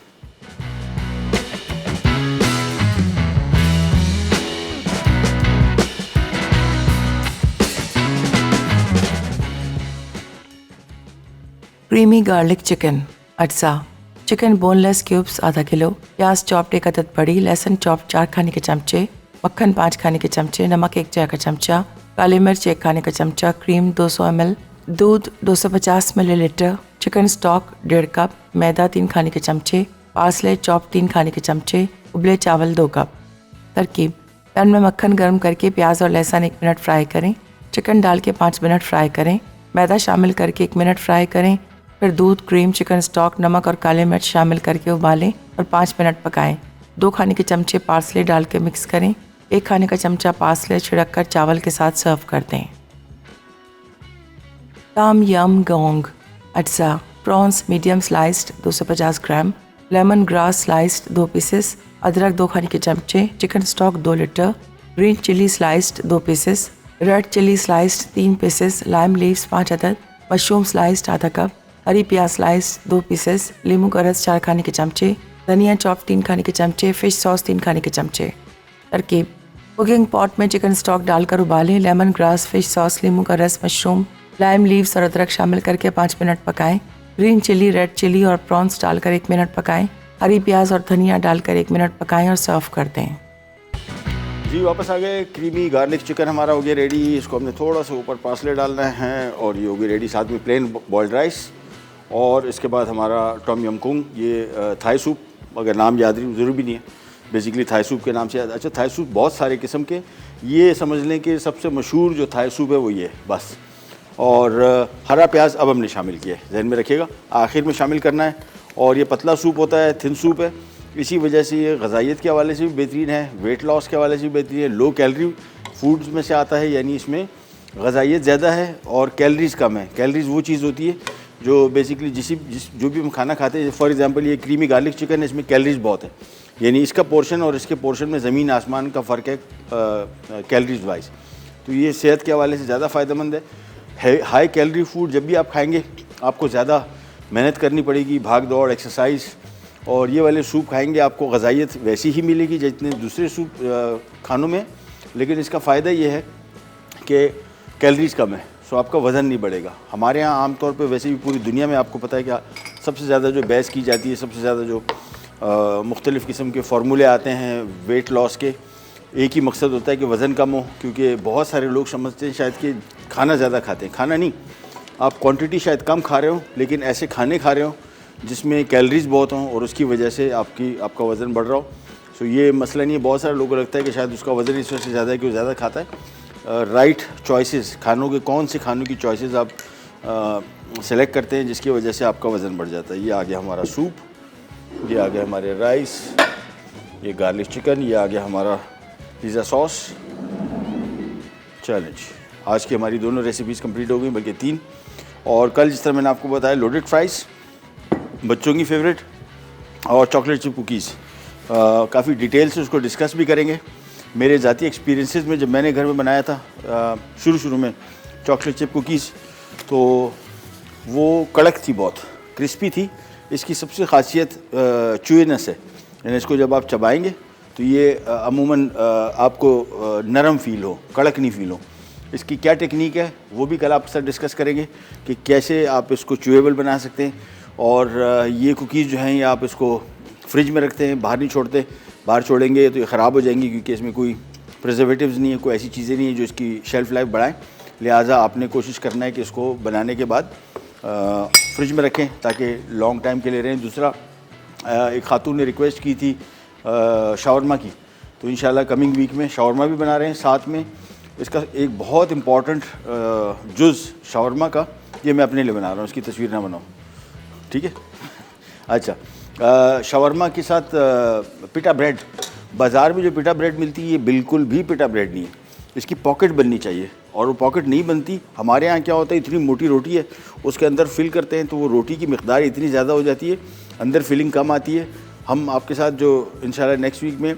क्रीमी गार्लिक चिकन अटसा, चिकन बोनलेस क्यूब्स आधा किलो, प्याज चॉप्ड 1 अदद बड़ी, लहसुन चॉप्ड 4 खाने के चमचे, मक्खन 5 खाने के चमचे, नमक 1 चाय का चमचा, काली मिर्च 1 खाने का चमचा, क्रीम 200 ml, दूध 250 मिलीलीटर, चिकन स्टॉक 1.5 कप, मैदा 3 खाने के चमचे, पार्सले चॉप 3 खाने के चमचे, उबले चावल 2 कप। तरकीब: पैन में मक्खन गर्म करके प्याज और लहसुन 1 मिनट फ्राई करें, चिकन डाल के 5 मिनट फ्राई करें, मैदा शामिल करके 1 मिनट फ्राई करें, फिर दूध, क्रीम, चिकन स्टॉक, नमक और काले मिर्च शामिल करके उबालें और 5 मिनट पकाएं। 2 खाने के चमचे पार्सले डाल के मिक्स करें, 1 खाने का चमचा पार्सले छिड़क कर चावल के साथ सर्व कर दें। Tom Yum Gong Atza, prawns medium sliced 250 gram, lemon grass sliced 2 pieces, अदरक 2 खाने के चमचे, chicken stock 2 litre, green chilli sliced 2 pieces, red chilli sliced 3 pieces, lime leaves 5 अदद, मशरूम स्लाइस्ड आधा कप, हरी प्याज स्लाइस 2 पीसेस, नींबू का रस 4 खाने के चमचे, धनिया चॉप 3 खाने के चमचे, फिश सॉस 3 खाने के चमचे। तरकीब: कुकिंग पॉट में चिकन स्टॉक डालकर उबालें, लेमन ग्रास, फिश सॉस, नींबू का रस, मशरूम, लाइम लीव्स और अदरक शामिल करके 5 मिनट पकाएं। ग्रीन चिली, रेड चिली और प्रॉन्स डालकर 1 मिनट पकाएं। हरी प्याज और धनिया डालकर 1 मिनट पकाएं और सर्व कर दें। जी वापस आ गए। क्रीमी गार्लिक चिकन हमारा हो गया रेडी। इसको हमने थोड़ा सा ऊपर पार्सले डालना है और ये हो गई रेडी, साथ में प्लेन बॉइल्ड राइस। और इसके बाद हमारा टॉम यम कुंग, ये थाई सूप, अगर नाम याद नहीं ज़रूर भी नहीं है, बेसिकली थाई सूप के नाम से याद। अच्छा, थाई सूप बहुत सारे किस्म के, ये समझ लें कि सबसे मशहूर जो थाई सूप है वो ये बस। और हरा प्याज अब हमने शामिल किया है, जहन में रखिएगा, आखिर में शामिल करना है। और ये पतला सूप होता है, थिन सूप है, इसी वजह से ये ग़िज़ाइयत के हवाले से भी बेहतरीन है, वेट लॉस के हवाले से भी बेहतरीन है, लो कैलोरी फूड्स में से आता है, यानी इसमें ग़िज़ाइयत ज़्यादा है और कैलोरीज़ कम है। कैलोरीज़ वो चीज़ होती है जो बेसिकली जो भी हम खाना खाते हैं, फॉर एग्जांपल ये क्रीमी गार्लिक चिकन है, इसमें कैलोरीज़ बहुत है, यानी इसका पोर्शन और इसके पोर्शन में ज़मीन आसमान का फ़र्क है कैलोरीज़ वाइज। तो ये सेहत के हवाले से ज़्यादा फ़ायदेमंद है। हाई कैलोरी फूड जब भी आप खाएंगे आपको ज़्यादा मेहनत करनी पड़ेगी, भाग दौड़, एक्सरसाइज, और ये वाले सूप खाएंगे आपको ग़िज़ाइयत वैसी ही मिलेगी जितने दूसरे सूप खानों में, लेकिन इसका फ़ायदा ये है कि कैलोरीज कम है, सो आपका वज़न नहीं बढ़ेगा। हमारे यहाँ आमतौर पे वैसे भी पूरी दुनिया में आपको पता है कि सबसे ज़्यादा जो बहस की जाती है, सबसे ज़्यादा जो मुख्तलिफ़ किस्म के फार्मूले आते हैं वेट लॉस के, एक ही मकसद होता है कि वज़न कम हो, क्योंकि बहुत सारे लोग समझते हैं शायद कि खाना ज़्यादा खाते हैं। खाना नहीं, आप क्वांटिटी शायद कम खा रहे हो लेकिन ऐसे खाने खा रहे हो जिसमें कैलोरीज बहुत हों और उसकी वजह से आपका वज़न बढ़ रहा हो। सो ये मसला नहीं है। बहुत सारे लोगों को लगता है कि शायद उसका वज़न इस वजह से ज़्यादा है कि वो ज़्यादा खाता है। राइट चॉइसेस, खानों के कौन से खानों की चॉइसेस आप सेलेक्ट करते हैं जिसकी वजह से आपका वज़न बढ़ जाता है। ये आ गया हमारा सूप, ये आ गया हमारे राइस, ये गार्लिक चिकन, ये आ गया हमारा पिज़्ज़ा सॉस। चलें जी, आज की हमारी दोनों रेसिपीज़ कंप्लीट हो गई, बल्कि 3। और कल जिस तरह मैंने आपको बताया लोडेड फ्राइज़ बच्चों की फेवरेट और चॉकलेट चिप कुकीज़, काफ़ी डिटेल से उसको डिस्कस भी करेंगे। मेरे ज़ाती एक्सपीरियंसेस में जब मैंने घर में बनाया था शुरू में चॉकलेट चिप कुकीज़, तो वो कड़क थी, बहुत क्रिस्पी थी। इसकी सबसे ख़ासियत चुएनेस है, यानी इसको जब आप चबाएंगे तो ये अमूमन आपको नरम फ़ील हो, कड़क नहीं फ़ील हो। इसकी क्या टेक्निक है वो भी कल आपके साथ डिस्कस करेंगे कि कैसे आप इसको चुएबल बना सकते हैं। और ये कुकीज़ जो हैं ये आप इसको फ्रिज में रखते हैं, बाहर नहीं छोड़ते। बाहर छोड़ेंगे तो ये ख़राब हो जाएंगी, क्योंकि इसमें कोई प्रिजर्वेटिव्स नहीं है, कोई ऐसी चीज़ें नहीं है जो इसकी शेल्फ़ लाइफ बढ़ाएं। लिहाजा आपने कोशिश करना है कि इसको बनाने के बाद फ्रिज में रखें ताकि लॉन्ग टाइम के लिए रहें। दूसरा, एक खातून ने रिक्वेस्ट की थी शावरमा की, तो इंशाल्लाह कमिंग वीक में शावरमा भी बना रहे हैं। साथ में इसका एक बहुत इम्पॉर्टेंट जुज़ शावरमा का, ये मैं अपने लिए बना रहा हूँ, इसकी तस्वीर ना बनाऊँ, ठीक है। अच्छा, शावरमा के साथ पिटा ब्रेड, बाज़ार में जो पिटा ब्रेड मिलती है ये बिल्कुल भी पिटा ब्रेड नहीं है, इसकी पॉकेट बननी चाहिए, और वो पॉकेट नहीं बनती। हमारे यहाँ क्या होता है, इतनी मोटी रोटी है, उसके अंदर फिल करते हैं तो वो रोटी की मिक़दार इतनी ज़्यादा हो जाती है, अंदर फिलिंग कम आती है। हम आपके साथ जो इंशाल्लाह नेक्स्ट वीक में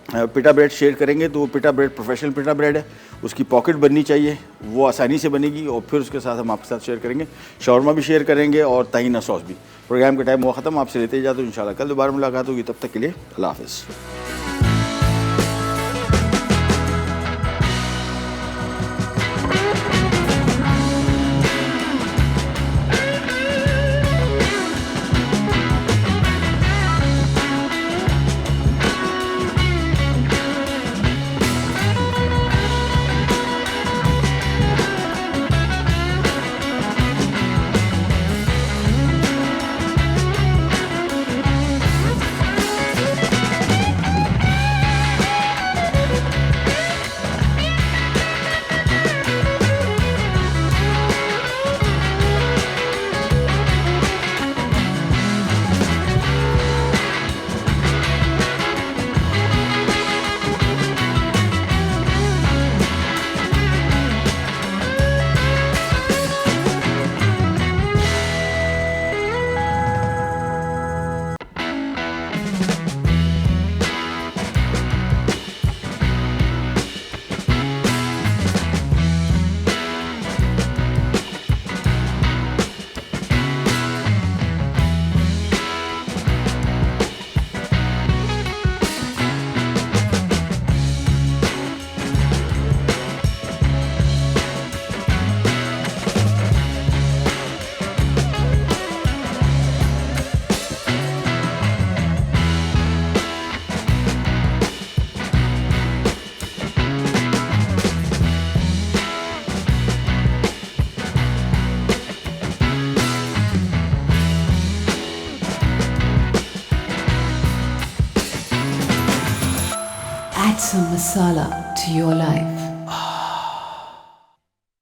पिटा ब्रेड शेयर करेंगे, तो वो पिटा ब्रेड प्रोफेशनल पिटा ब्रेड है, उसकी पॉकेट बननी चाहिए, वो आसानी से बनेगी। और फिर उसके साथ हम आपके साथ शेयर करेंगे, शावरमा भी शेयर करेंगे और ताहिना सॉस भी। प्रोग्राम का टाइम हुआ ख़त्म, आपसे लेते जाते हो। इंशाल्लाह कल दोबारा मुलाकात होगी, तब तक के लिए अल्लाह हाफ़िज़। Add some masala to your life.